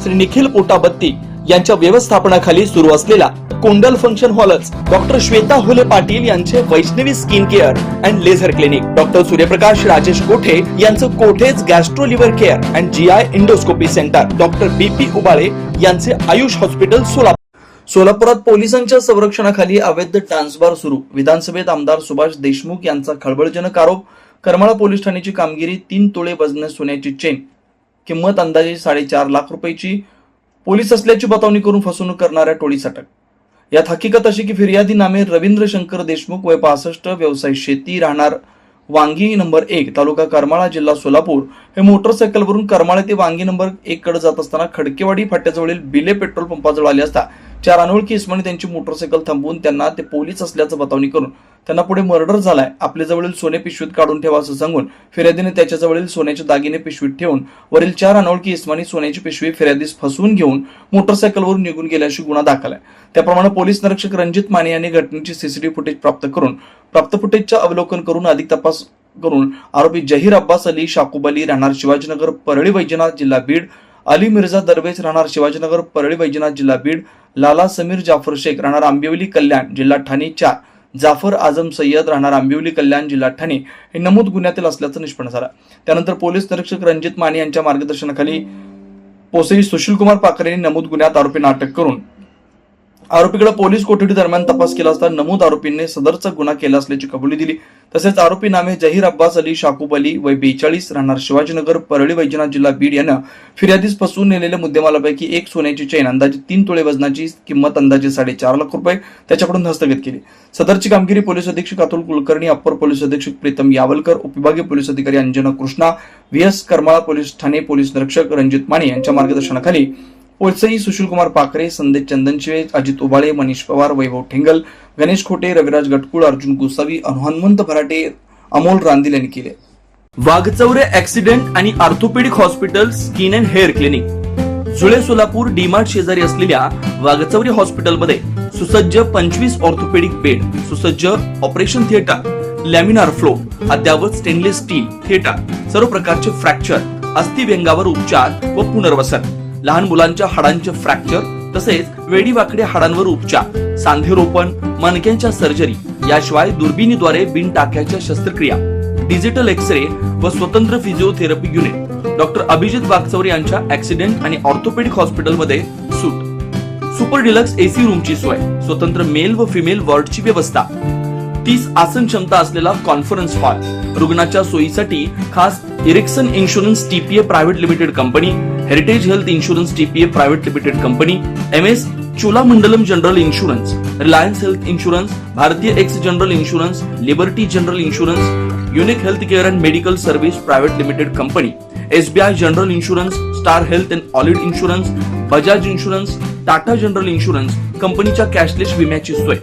श्री निखिल पोटाबत्ती यांच्या व्यवस्थापनाखाली सुरू असलेला कोंडल फंक्शन हॉलच डॉक्टर श्वेता हुले पाटील यांचे Vaishnavi skin care and laser clinic, doctor Suryaprakash Rajesh Kothe यांचं कोठेज gastro liver care and GI endoscopy centre, doctor BP Ubale यांचे आयुष हॉस्पिटल सोलापूर. सोलापुरात पोलिसांच्या संरक्षणाखाली अवैध ट्रान्सफर सुरू. विधानसभेत आमदार सुभाष देशमुख यांचा खळबळजनक आरोप. करमाळा पोलीस ठाण्याची कामगिरी. 3 तोळे वजनी सोन्याची चेन, किंमत अंदाजे 4.5 लाख रुपयाची. पोलीस असल्याची बतावणी करून फसवणूक करणाऱ्या टोळीस अटक. यात हकीकत अशी की फिर्यादी नामे रवींद्र शंकर देशमुख, वय 65, व्यवसाय शेती, राहणार वांगी नंबर 1, तालुका करमाळा, जिल्हा सोलापूर, हे मोटरसायकलवरून करमाळा ते वांगी नंबर 1 कडे जात असताना खडकेवाडी फाट्याजवळील बिले पेट्रोल पंपाजवळ आले असता 4 अनोळखी इसमांनी त्यांची मोटरसायकल थांबवून त्यांना ते पोलीस असल्याचं बतावणी करून त्यांना पुढे मर्डर झालाय, आपल्या जवळील सोने पिशवीत काढून ठेवा असं सांगून फिर्यादीने त्याच्याजवळील सोन्याचे दागिने पिशवीत ठेवून वरील 4 अनोळखी इसमांनी सोन्याची पिशवी फिर्यादीस फसवून घेऊन मोटरसायकलवरून निघून गेल्याशी गुन्हा दाखल आहे. त्याप्रमाणे पोलीस निरीक्षक रणजित माने यांनी घटनेची सीसीटीव्ही फुटेज प्राप्त फुटेजचे अवलोकन करून अधिक तपास करून आरोपी जहीर अब्बास अली शाकूब अली, राहणार शिवाजीनगर, परळी वैजनाथ, जिल्हा बीड, अली मिर्झा दरवेज, राहणार शिवाजीनगर, परळी वैजनाथ, जिल्हा बीड, लाला समीर जाफर शेख, राहणार आंबिवली कल्याण, जिल्हा ठाणे 4, जाफर आझम सय्यद, राहणार आंबिवली कल्याण, जिल्हा ठाणे हे नमूद गुन्ह्यातील असल्याचं निष्पन्न झालं. त्यानंतर पोलीस निरीक्षक रणजित माने यांच्या मार्गदर्शनाखाली पोसेई सुशीलकुमार पाखरे यांनी नमूद गुन्ह्यात आरोपींना अटक करून आरोपीकडे पोलीस कोठडी दरम्यान तपास केला असता नमूद आरोपींनी सदरचा गुन्हा केला असल्याची कबुली दिली. तसेच आरोपी नामे जहीर अब्बास अली शाकूब अली, वय 42, राहणार शिवाजीनगर, परळी वैजनाथ, जिल्हा बीड यांना फिर्यादीस फसवून नेलेल्या मुद्देमालापैकी एक सोन्याची चेन अंदाजे 3 तोळे वजनाची, किंमत अंदाजे 4.5 लाख रुपये त्याच्याकडून हस्तगत केली. सदरची कामगिरी पोलीस अधीक्षक अतुल कुलकर्णी, अप्पर पोलीस अधीक्षक प्रीतम यावलकर, उपविभागीय पोलीस अधिकारी Anjana Krishna, VS Karmala police Thane police निरीक्षक रणजित माने यांच्या मार्गदर्शनाखाली पोलसई सुशीलकुमार पाखरे, संदेश चंदनशिवे, अजित उबाळे, मनीष पवार, वैभव ठेंगल, गणेश खोटे, रविराज गटकुळ, अर्जुन गोसावी, हनुमंत भराटे, अमोल रांदिल यांनी केले. वाघचौरे ऍक्सिडेंट आणि orthopaedic hospital skin and hair clinic, जुळे सोलापूर डीमार्ट शेजारी असलेल्या वाघचौरे हॉस्पिटलमध्ये सुसज्ज 25 ऑर्थोपेडिक बेड, सुसज्ज ऑपरेशन थिएटर, लॅमिनार फ्लो, अद्यावत स्टेनलेस स्टील थिएटर, सर्व प्रकारचे फ्रॅक्चर, अस्थिव्यंगावर उपचार व पुनर्वसन, लहान मुलांच्या हाडांचे फ्रॅक्चर तसेच वेडीवाकड्या हाडांवर उपचार, सांधेरोपण, मणक्यांच्या सर्जरी, याशिवाय दुर्बिणीद्वारे बिन टाक्याच्या शस्त्रक्रिया, डिजिटल एक्सरे व स्वतंत्र physiotherapy unit. Doctor Abhijit Waghchaure यांच्या ऍक्सिडेंट आणि ऑर्थोपेडिक हॉस्पिटलमध्ये सूट, सुपर डिलक्स एसी रूमची सोय, स्वतंत्र मेल व फिमेल वॉर्डची व्यवस्था, 30 आसन क्षमता असलेला कॉन्फरन्स हॉल, रुग्णाच्या सोयीसाठी खास Ericson insurance TPA private limited company, heritage health insurance TPA private limited company, MS Cholamandalam general insurance, Reliance health insurance, Bharatiya AXA general insurance, Liberty general insurance, unique health care and medical service private limited company, SBI general insurance, star health and allied insurance, Bajaj insurance, Tata general insurance कंपनीच्या cashless विम्याची सोय.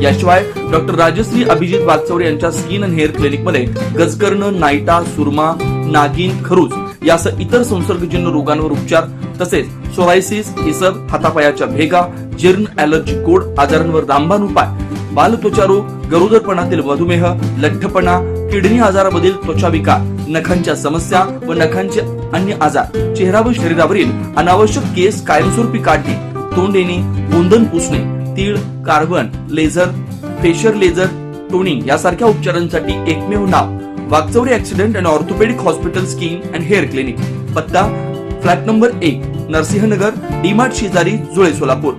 याशिवाय doctor Rajshri Abhijit Waghchaure यांच्या skin and hair clinic मध्ये गजकर्ण, नायटा, सुरमा, नागिन, खरूज यासह इतर संसर्गजन्य रोगांवर उपचार, तसेच सोरायसिस, इसब, हातापायाच्या भेगा, जीर्ण, ॲलर्जी, गोड आजारांवर रामबाण उपाय, बालत्वचा रोग, गरोदरपणातील मधुमेह, लठ्ठपणा, किडनी आजारामधील त्वचा विकार, नखांच्या समस्या व नखांचे अन्य आजार, चेहरा व शरीरावरील अनावश्यक केस कायमस्वरूपी काढणे, तोंड येणे, गोंधन पुसणे, तीळ, carbon, laser, facial laser, toning यासारख्या उपचारांसाठी एकमेव नाव Waghchaure accident and orthopedic hospital skin and hair clinic. पत्ता फ्लॅट नंबर 1, नरसिंहनगर, डीमार्ट शेजारी, जुळे सोलापूर.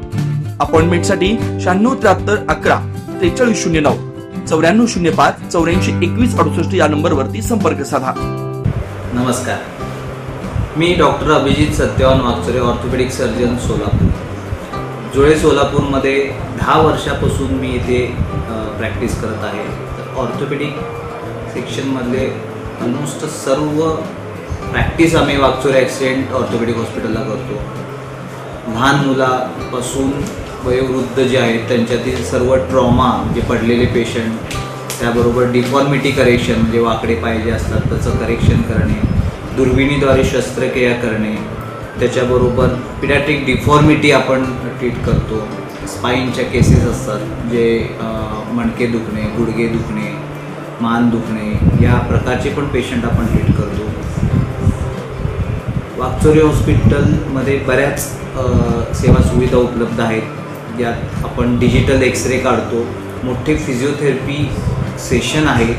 अपॉइंटमेंटसाठी 9673 11 4309 9405 84 21 68 या नंबरवरती संपर्क साधा. नमस्कार, मी doctor Abhijit Satyavan Waghchaure, orthopedic surgeon, Solapur. Jule सोलापूरमध्ये 10 वर्षापासून मी इथे प्रॅक्टिस करत आहे. तर ऑर्थोपेडिक सेक्शनमधले ऑलमोस्ट सर्व प्रॅक्टिस आम्ही वाघचौरे ॲक्सिडेंट ऑर्थोपेडिक हॉस्पिटलला करतो. लहान मुलापासून वयोवृद्ध जे आहेत त्यांच्यातील सर्व ट्रॉमा म्हणजे पडलेले पेशंट, त्याबरोबर डिफॉर्मिटी करेक्शन म्हणजे वाकडे पाय जे असतात त्याचं करेक्शन करणे, दुर्बिणीद्वारे शस्त्रक्रिया करणे, त्याच्याबरोबर पिडॅट्रिक डिफॉर्मिटी आपण ट्रीट करतो. स्पाईनच्या केसेस असतात जे मणके दुखणे, गुडघे दुखणे, मान दुखणे या प्रकारचे पण पेशंट आपण ट्रीट करतो. वाकचोरे हॉस्पिटलमध्ये बऱ्याच सेवा सुविधा उपलब्ध आहेत. यात आपण डिजिटल एक्सरे काढतो, मोठे फिजिओथेरपी सेशन आहे,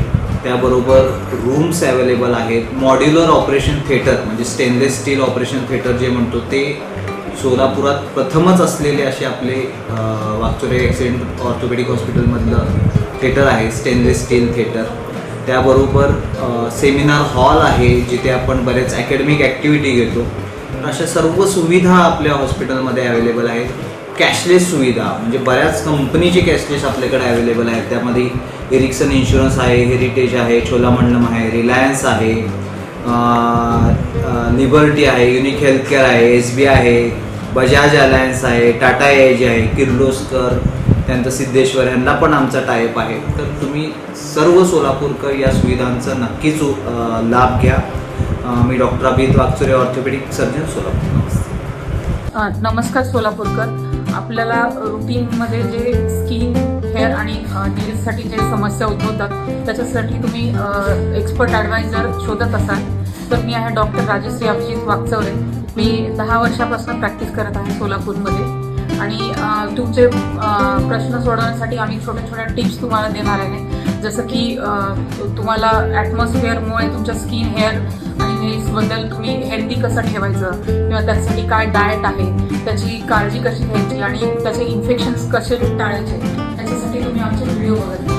त्याबरोबर रूम्स अवेलेबल आहेत. मॉड्युलर ऑपरेशन थिएटर म्हणजे स्टेनलेस स्टील ऑपरेशन थिएटर जे म्हणतो ते सोलापुरात प्रथमच असलेले असे आपले वाकचोरे ॲक्सिडेंट ऑर्थोपेडिक हॉस्पिटलमधलं थिएटर आहे, स्टेनलेस स्टील थिएटर. त्याबरोबर सेमिनार हॉल आहे जिथे आपण बरेच अकॅडमिक ॲक्टिव्हिटी घेतो. अशा सर्व सुविधा आपल्या हॉस्पिटलमध्ये अवेलेबल आहेत. कॅशलेस सुविधा म्हणजे बऱ्याच कंपनीचे कॅशलेस आपल्याकडे अवेलेबल आहेत. त्यामध्ये एरिक्सन इन्शुरन्स आहे, हेरिटेज आहे, चोलामंडलम आहे, रिलायन्स आहे, लिबर्टी आहे, युनिक हेल्थकेअर आहे, SBI आहे, बजाज अलायन्स आहे, टाटा एज आहे, किर्लोस्कर, त्यानंतर सिद्धेश्वर यांना पण आमचा टायअप आहे. तर तुम्ही सर्व सोलापूरकर या सुविधांचा नक्कीच लाभ घ्या. मी doctor Abhijit Wakchore, orthopedic surgeon, Solapur. नमस्कार सोलापूरकर. आपल्याला रुटीनमध्ये जे स्किन, हेअर आणि नेल्ससाठी जे समस्या उद्भवतात त्याच्यासाठी तुम्ही एक्सपर्ट ॲडवायझर शोधत असाल तर मी आहे डॉक्टर राजश्री अभिजित वाकचौरे. मी 10 वर्षापासून प्रॅक्टिस करत आहे सोलापूरमध्ये आणि तुमचे प्रश्न सोडवण्यासाठी आम्ही छोट्या छोट्या टिप्स तुम्हाला देणार आहे. जसं की तुम्हाला ॲटमॉस्फिअरमुळे तुमच्या स्किन, हेअर आणि नेल्सबद्दल तुम्ही हेल्दी कसं ठेवायचं किंवा त्यासाठी काय डाएट आहे, त्याची काळजी कशी घ्यायची आणि त्याचे इन्फेक्शन्स कसे टाळायचे, त्याच्यासाठी तुम्ही आमचे व्हिडिओ बघत